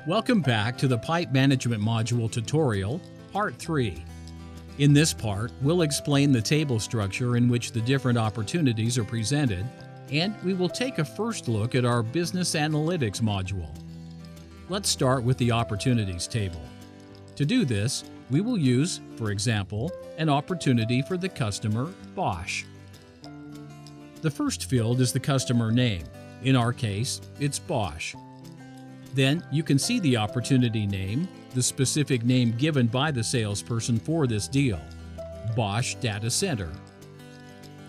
Welcome back to the Pipe Management Module tutorial, Part 3. In this part, we'll explain the table structure in which the different opportunities are presented, and we will take a first look at our Business Analytics module. Let's start with the Opportunities table. To do this, we will use, for example, an opportunity for the customer, Bosch. The first field is the customer name. In our case, it's Bosch. Then you can see the opportunity name, the specific name given by the salesperson for this deal, Bosch Data Center.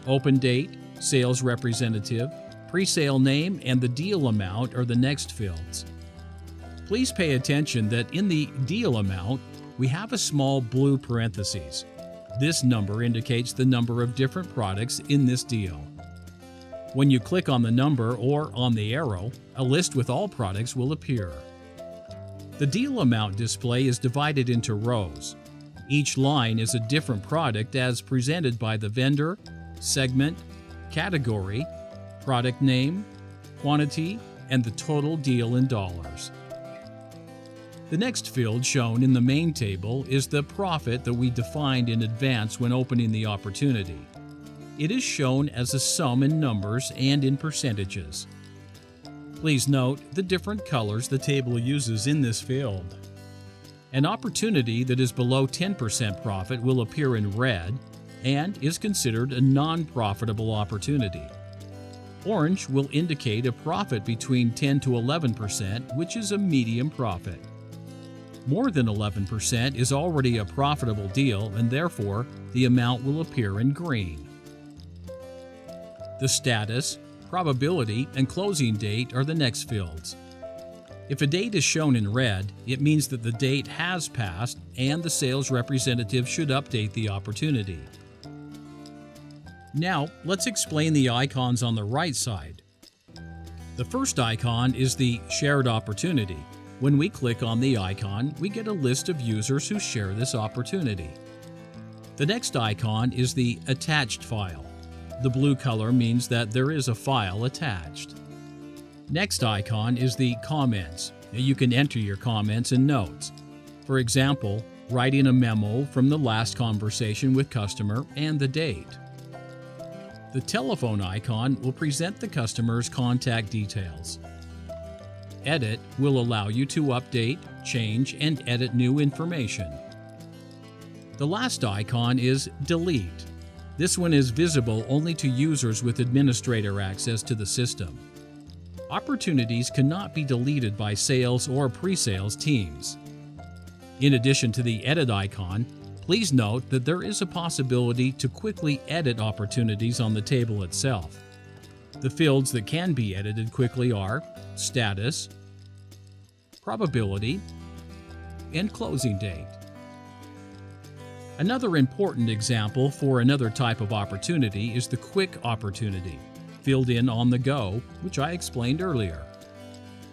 Open date, sales representative, pre-sale name, and the deal amount are the next fields. Please pay attention that in the deal amount, we have a small blue parentheses. This number indicates the number of different products in this deal. When you click on the number or on the arrow, a list with all products will appear. The deal amount display is divided into rows. Each line is a different product as presented by the vendor, segment, category, product name, quantity, and the total deal in dollars. The next field shown in the main table is the profit that we defined in advance when opening the opportunity. It is shown as a sum in numbers and in percentages. Please note the different colors the table uses in this field. An opportunity that is below 10% profit will appear in red and is considered a non-profitable opportunity. Orange will indicate a profit between 10 to 11%, which is a medium profit. More than 11% is already a profitable deal, and therefore the amount will appear in green. The status, probability, and closing date are the next fields. If a date is shown in red, it means that the date has passed and the sales representative should update the opportunity. Now, let's explain the icons on the right side. The first icon is the shared opportunity. When we click on the icon, we get a list of users who share this opportunity. The next icon is the attached file. The blue color means that there is a file attached. Next icon is the comments. You can enter your comments and notes. For example, writing a memo from the last conversation with customer and the date. The telephone icon will present the customer's contact details. Edit will allow you to update, change, and edit new information. The last icon is delete. This one is visible only to users with administrator access to the system. Opportunities cannot be deleted by sales or pre-sales teams. In addition to the edit icon, please note that there is a possibility to quickly edit opportunities on the table itself. The fields that can be edited quickly are status, probability, and closing date. Another important example for another type of opportunity is the quick opportunity, filled in on the go, which I explained earlier.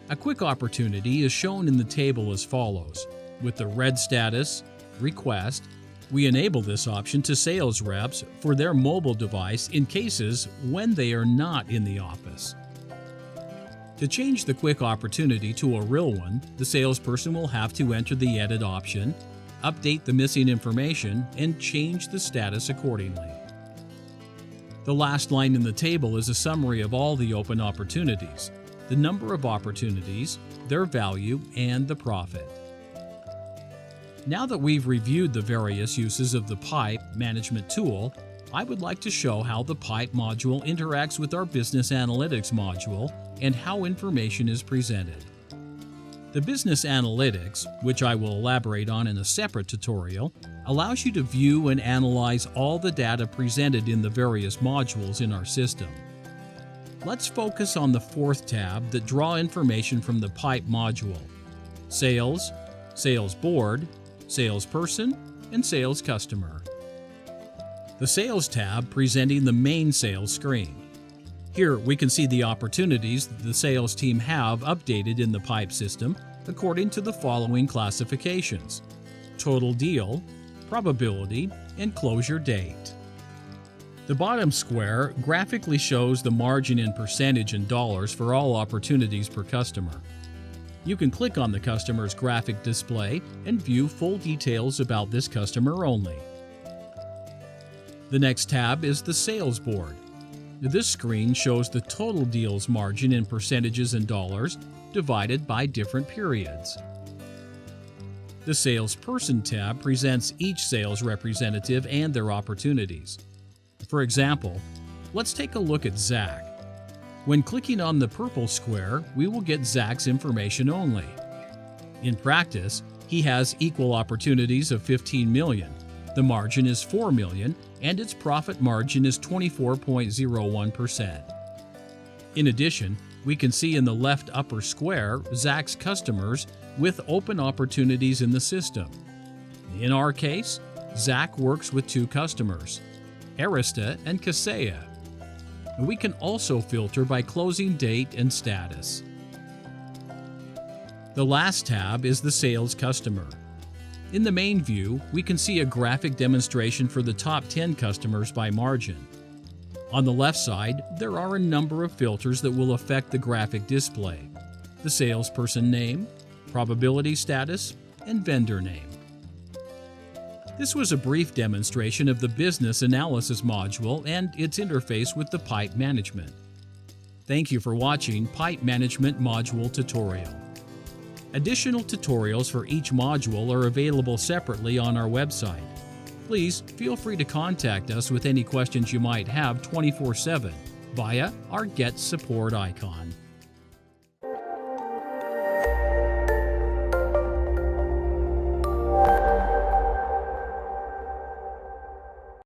A quick opportunity is shown in the table as follows. With the red status, request, we enable this option to sales reps for their mobile device in cases when they are not in the office. To change the quick opportunity to a real one, the salesperson will have to enter the edit option, update the missing information, and change the status accordingly. The last line in the table is a summary of all the open opportunities, the number of opportunities, their value, and the profit. Now that we've reviewed the various uses of the Pipe Management tool, I would like to show how the Pipe module interacts with our Business Analytics module and how information is presented. The Business Analytics, which I will elaborate on in a separate tutorial, allows you to view and analyze all the data presented in the various modules in our system. Let's focus on the fourth tab that draw information from the Pipe module: Sales, Sales Board, Salesperson, and Sales Customer. The Sales tab presenting the main sales screen. Here we can see the opportunities that the sales team have updated in the Pipe system according to the following classifications: total deal, probability, and closure date. The bottom square graphically shows the margin in percentage in dollars for all opportunities per customer. You can click on the customer's graphic display and view full details about this customer only. The next tab is the Sales Board. This screen shows the total deals margin in percentages and dollars divided by different periods. The Salesperson tab presents each sales representative and their opportunities. For example, let's take a look at Zach. When clicking on the purple square, we will get Zach's information only. In practice, he has equal opportunities of 15 million. The margin is 4 million, and its profit margin is 24.01%. In addition, we can see in the left upper square Zach's customers with open opportunities in the system. In our case, Zach works with 2 customers, Arista and Kaseya. We can also filter by closing date and status. The last tab is the Sales Customer. In the main view, we can see a graphic demonstration for the top 10 customers by margin. On the left side, there are a number of filters that will affect the graphic display: the salesperson name, probability status, and vendor name. This was a brief demonstration of the Business Analysis module and its interface with the Pipe Management. Thank you for watching Pipe Management Module Tutorial. Additional tutorials for each module are available separately on our website. Please feel free to contact us with any questions you might have 24/7 via our Get Support icon.